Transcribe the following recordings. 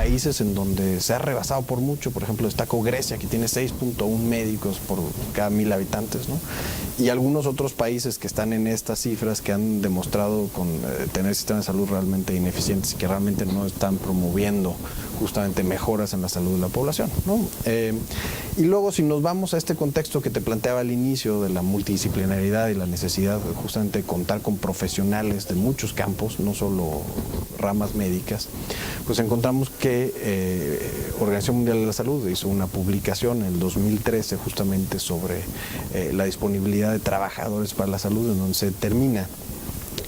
países en donde se ha rebasado por mucho. Por ejemplo, destaco Grecia, que tiene 6.1 médicos por cada 1,000 habitantes, ¿no? Y algunos otros países que están en estas cifras, que han demostrado tener sistemas de salud realmente ineficientes y que realmente no están promoviendo justamente mejoras en la salud de la población, ¿no? Y luego, si nos vamos a este contexto que te planteaba al inicio de la multidisciplinaridad y la necesidad justamente de contar con profesionales de muchos campos, no solo ramas médicas, pues encontramos que Organización Mundial de la Salud hizo una publicación en el 2013 justamente sobre la disponibilidad de trabajadores para la salud, en donde se determina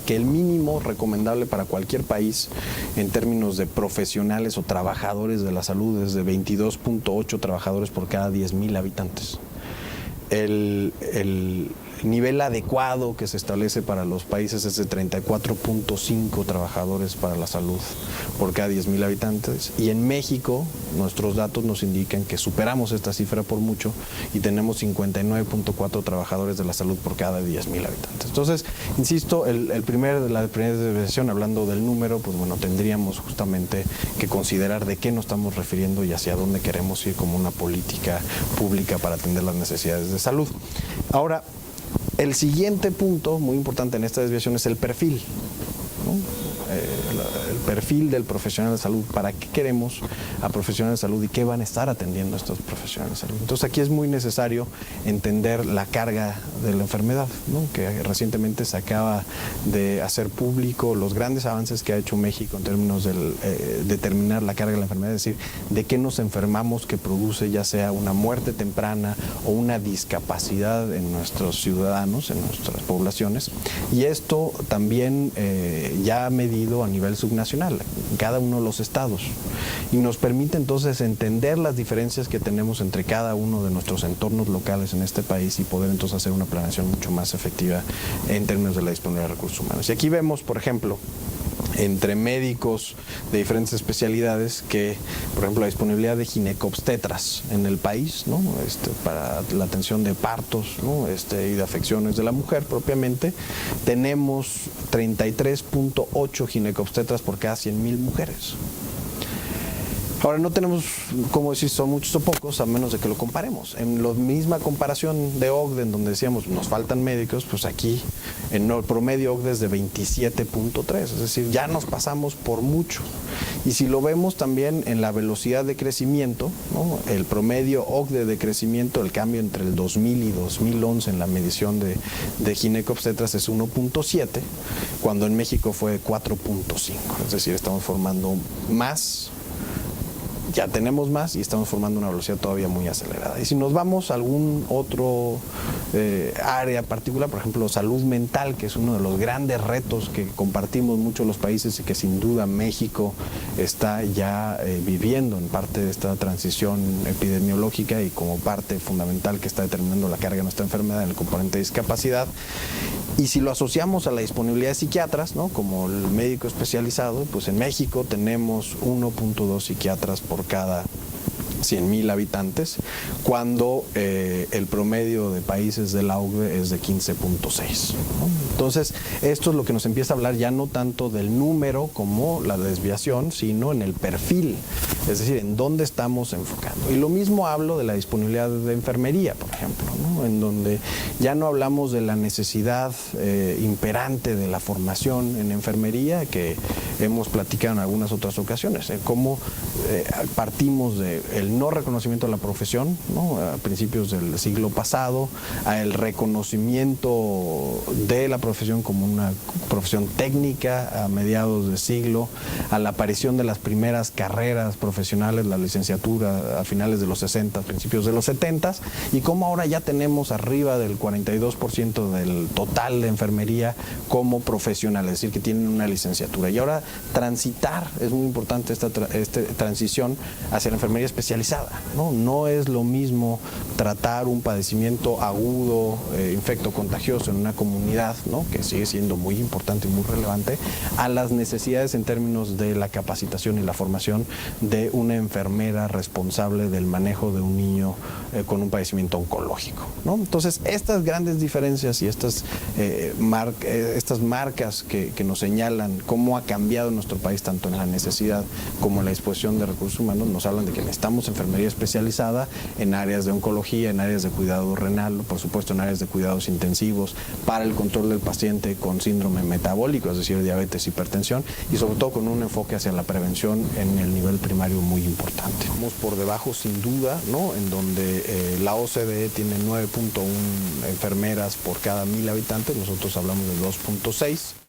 que el mínimo recomendable para cualquier país en términos de profesionales o trabajadores de la salud es de 22.8 trabajadores por cada 10,000 habitantes. El nivel adecuado que se establece para los países es de 34.5 trabajadores para la salud por cada 10,000 habitantes, y en México nuestros datos nos indican que superamos esta cifra por mucho y tenemos 59.4 trabajadores de la salud por cada 10,000 habitantes. Entonces, insisto, la primera desviación, hablando del número, pues bueno, tendríamos justamente que considerar de qué nos estamos refiriendo y hacia dónde queremos ir como una política pública para atender las necesidades de salud. Ahora, el siguiente punto muy importante en esta desviación es el perfil, ¿no? El perfil del profesional de salud. ¿Para qué queremos a profesionales de salud y qué van a estar atendiendo estos profesionales de salud? Entonces, aquí es muy necesario entender la carga de la enfermedad, ¿no? Que recientemente se acaba de hacer público los grandes avances que ha hecho México en términos de determinar la carga de la enfermedad, es decir, de qué nos enfermamos, que produce ya sea una muerte temprana o una discapacidad en nuestros ciudadanos, en nuestras poblaciones. Y esto también ya ha medido a nivel subnacional, en cada uno de los estados, y nos permite entonces entender las diferencias que tenemos entre cada uno de nuestros entornos locales en este país y poder entonces hacer una planeación mucho más efectiva en términos de la disponibilidad de recursos humanos. Y aquí vemos, por ejemplo, entre médicos de diferentes especialidades, que, por ejemplo, la disponibilidad de ginecobstetras en el país, ¿no? Para la atención de partos, ¿no? Y de afecciones de la mujer propiamente, tenemos 33.8 ginecobstetras por cada 100,000 mujeres. Ahora, no tenemos cómo decir son muchos o pocos, a menos de que lo comparemos. En la misma comparación de OCDE, en donde decíamos nos faltan médicos, pues aquí en el promedio OCDE es de 27.3, es decir, ya nos pasamos por mucho. Y si lo vemos también en la velocidad de crecimiento, ¿no? El promedio OCDE de crecimiento, el cambio entre el 2000 y 2011 en la medición de ginecobstetras es 1.7, cuando en México fue 4.5, es decir, estamos formando más. Ya tenemos más y estamos formando una velocidad todavía muy acelerada. Y si nos vamos a algún otro área particular, por ejemplo, salud mental, que es uno de los grandes retos que compartimos muchos los países y que sin duda México está ya viviendo en parte de esta transición epidemiológica y como parte fundamental que está determinando la carga de nuestra enfermedad en el componente de discapacidad. Y si lo asociamos a la disponibilidad de psiquiatras, ¿no? Como el médico especializado, pues en México tenemos 1.2 psiquiatras por cada 100,000 habitantes, cuando el promedio de países de la OCDE es de 15.6, ¿no? Entonces, esto es lo que nos empieza a hablar ya no tanto del número como la desviación, sino en el perfil, es decir, en dónde estamos enfocando. Y lo mismo hablo de la disponibilidad de enfermería, por ejemplo, ¿no? En donde ya no hablamos de la necesidad imperante de la formación en enfermería, que hemos platicado en algunas otras ocasiones, cómo partimos del no reconocimiento de la profesión, ¿no? A principios del siglo pasado, al reconocimiento de la profesión como una profesión técnica a mediados de siglo, a la aparición de las primeras carreras profesionales, la licenciatura a finales de los 60, principios de los 70, y cómo ahora ya tenemos arriba del 42% del total de enfermería como profesional, es decir, que tienen una licenciatura. Y ahora transitar, es muy importante esta transición hacia la enfermería especializada, ¿no? No es lo mismo tratar un padecimiento agudo, infectocontagioso en una comunidad, ¿no? Que sigue siendo muy importante y muy relevante, a las necesidades en términos de la capacitación y la formación de una enfermera responsable del manejo de un niño con un padecimiento oncológico, ¿no? Entonces, estas grandes diferencias y estas marcas que nos señalan cómo ha cambiado nuestro país tanto en la necesidad como en la disposición Dirección de Recursos Humanos nos hablan de que necesitamos enfermería especializada en áreas de oncología, en áreas de cuidado renal, por supuesto en áreas de cuidados intensivos, para el control del paciente con síndrome metabólico, es decir, diabetes, hipertensión, y sobre todo con un enfoque hacia la prevención en el nivel primario muy importante. Vamos por debajo sin duda, ¿no? En donde la OCDE tiene 9.1 enfermeras por cada 1000 habitantes, nosotros hablamos de 2.6.